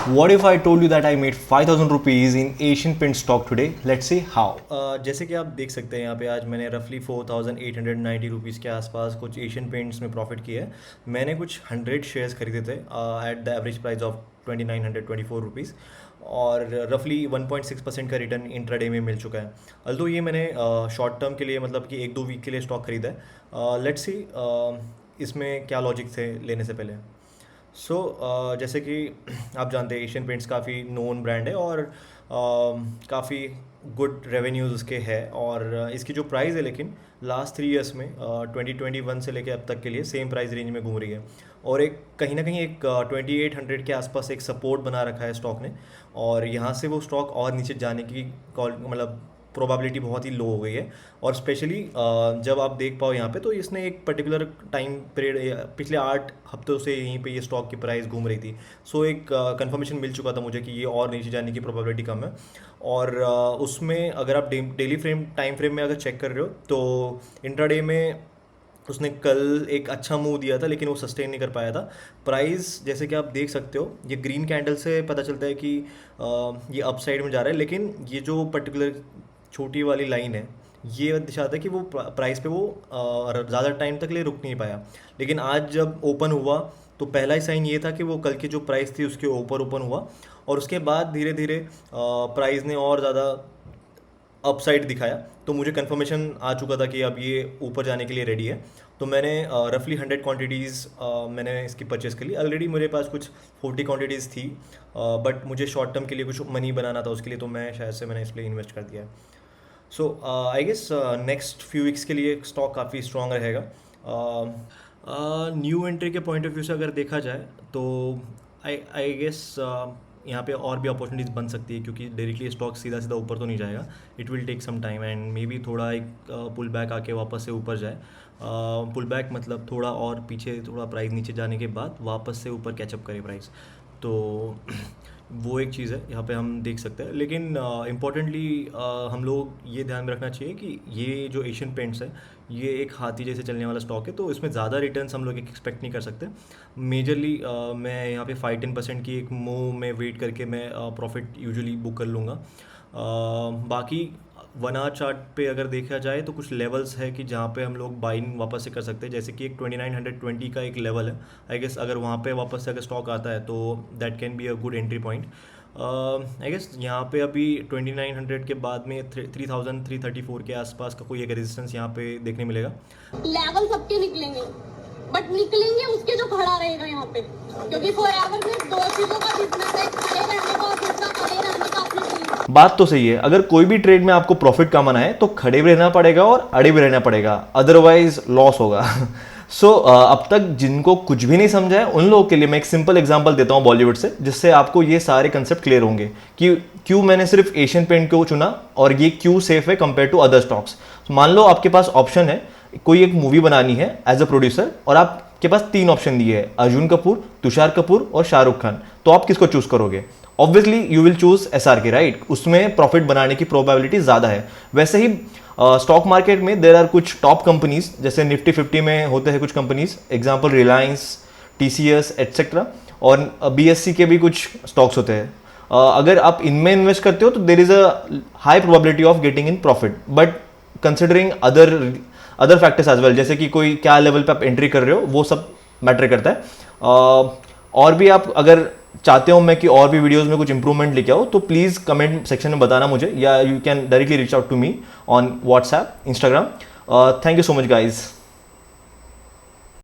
What if I told you that I made 5,000 rupees in Asian Paint stock today? Let's see how. जैसे कि आप देख सकते हैं यहाँ पे आज मैंने रफली 4,890 रुपीज़ के आसपास कुछ एशियन पेंट्स में प्रॉफिट किया है। मैंने कुछ 100 शेयर्स खरीदे थे at the average price of 2,924 rupees और रफली 1.6% का रिटर्न इंट्राडे में मिल चुका है। अल्दो ये मैंने शॉर्ट टर्म के लिए मतलब कि 1-2 वीक के लिए स्टॉक खरीदा है। लेट्स सी इसमें क्या लॉजिक थे लेने से पहले। जैसे कि आप जानते हैं एशियन पेंट्स काफ़ी नोन ब्रांड है और काफ़ी गुड रेवेन्यूज़ उसके है और इसकी जो प्राइस है लेकिन लास्ट 3 ईयर्स में 2021 से लेके अब तक के लिए सेम प्राइस रेंज में घूम रही है और एक कहीं ना कहीं एक 2800 के आसपास एक सपोर्ट बना रखा है स्टॉक ने और यहाँ से वो स्टॉक और नीचे जाने की मतलब प्रोबेबिलिटी बहुत ही लो हो गई है और स्पेशली जब आप देख पाओ यहाँ पे तो इसने एक पर्टिकुलर टाइम पीरियड पिछले 8 हफ्तों से यहीं पे ये स्टॉक की प्राइस घूम रही थी। एक कंफर्मेशन मिल चुका था मुझे कि ये और नीचे जाने की प्रोबेबिलिटी कम है और उसमें अगर आप डेली टाइम फ्रेम में अगर चेक कर रहे हो तो इंट्राडे में उसने कल एक अच्छा मूव दिया था लेकिन वो सस्टेन नहीं कर पाया था। प्राइस जैसे कि आप देख सकते हो ये ग्रीन कैंडल से पता चलता है कि ये अपसाइड में जा रहा है लेकिन ये जो पर्टिकुलर छोटी वाली लाइन है ये दिखाता है कि वो प्राइस पे वो ज़्यादा टाइम तक लिए रुक नहीं पाया। लेकिन आज जब ओपन हुआ तो पहला ही साइन ये था कि वो कल की जो प्राइस थी उसके ऊपर ओपन हुआ और उसके बाद धीरे धीरे प्राइस ने और ज़्यादा अपसाइड दिखाया तो मुझे कंफर्मेशन आ चुका था कि अब ये ऊपर जाने के लिए रेडी है। तो मैंने रफली 100 क्वांटिटीज़ मैंने इसकी परचेज़ कर ली। ऑलरेडी मेरे पास कुछ 40 क्वांटिटीज़ थी बट मुझे शॉर्ट टर्म के लिए कुछ मनी बनाना था उसके लिए तो मैं शायद से मैंने इस लिए इन्वेस्ट कर दिया है। I guess next few weeks के लिए स्टॉक काफ़ी स्ट्रॉन्ग रहेगा। न्यू एंट्री के पॉइंट ऑफ व्यू से अगर देखा जाए तो आई गेस यहाँ पे और भी अपॉर्चुनिटीज़ बन सकती है क्योंकि डायरेक्टली स्टॉक सीधा सीधा ऊपर तो नहीं जाएगा। It will take some time and maybe थोड़ा एक पुल बैक आके वापस से ऊपर जाए। पुल बैक मतलब थोड़ा और पीछे थोड़ा प्राइस नीचे जाने के बाद वापस से ऊपर कैचअप करे प्राइस। तो वो एक चीज़ है यहाँ पे हम देख सकते हैं लेकिन इम्पॉर्टेंटली हम लोग ये ध्यान में रखना चाहिए कि ये जो एशियन पेंट्स है ये एक हाथी जैसे चलने वाला स्टॉक है तो इसमें ज़्यादा रिटर्न्स हम लोग एक्सपेक्ट नहीं कर सकते। मेजरली मैं यहाँ पे 5-10% की एक मूव में वेट करके मैं प्रॉफिट यूजुअली बुक कर लूँगा। बाकी 1 आवर चार्ट पे अगर देखा जाए तो कुछ लेवल्स है कि जहाँ पे हम लोग बाइंग वापस से कर सकते हैं जैसे कि एक 2920 का एक लेवल है। आई गेस अगर वहाँ पे वापस से अगर स्टॉक आता है तो that can be a good entry point. I guess यहाँ पे अभी 2900 के बाद में 3334 के आसपास का कोई एक रेजिस्टेंस यहाँ पे देखने मिलेगा। लेवल सबके निकलेंगे बट निकलेंगे उसके जो खड़ा रहेगा यहाँ पे क्योंकि फॉरएवर में 2 चीजों का बिजनेस है, खड़े रहने का और दूसरा खड़े रहने का अपना। बात तो सही है, अगर कोई भी ट्रेड में आपको प्रॉफिट कमाना है तो खड़े भी रहना पड़ेगा और अड़े भी रहना पड़ेगा, अदरवाइज लॉस होगा। अब तक जिनको कुछ भी नहीं समझा है उन लोगों के लिए मैं एक सिंपल एग्जांपल देता हूं बॉलीवुड से जिससे आपको ये सारे कंसेप्ट क्लियर होंगे कि क्यों मैंने सिर्फ एशियन पेंट को चुना और ये क्यों सेफ है कंपेयर टू अदर स्टॉक्स। मान लो आपके पास ऑप्शन है कोई एक मूवी बनानी है एज अ प्रोड्यूसर और आपके पास 3 ऑप्शन दिए हैं, अर्जुन कपूर, तुषार कपूर और शाहरुख खान, तो आप किसको चूज करोगे? Obviously you will choose SRK, right? उसमें प्रॉफिट बनाने की प्रोबेबिलिटी ज़्यादा है। वैसे ही स्टॉक मार्केट में देर आर कुछ टॉप कंपनीज जैसे निफ्टी 50 में होते हैं कुछ companies, example Reliance, TCS etcetera, और BSE के भी कुछ स्टॉक्स होते हैं। अगर आप इनमें इन्वेस्ट करते हो तो there is a high probability of getting in profit, but considering other factors as well, जैसे कि कोई क्या लेवल पे आप एंट्री कर रहे हो वो सब मैटर करता है। और भी आप अगर चाहते हो मैं कि और भी वीडियोस में कुछ इंप्रूवमेंट लेके आओ तो प्लीज़ कमेंट सेक्शन में बताना मुझे, या you can directly reach out to me on WhatsApp, Instagram. Thank you so much guys.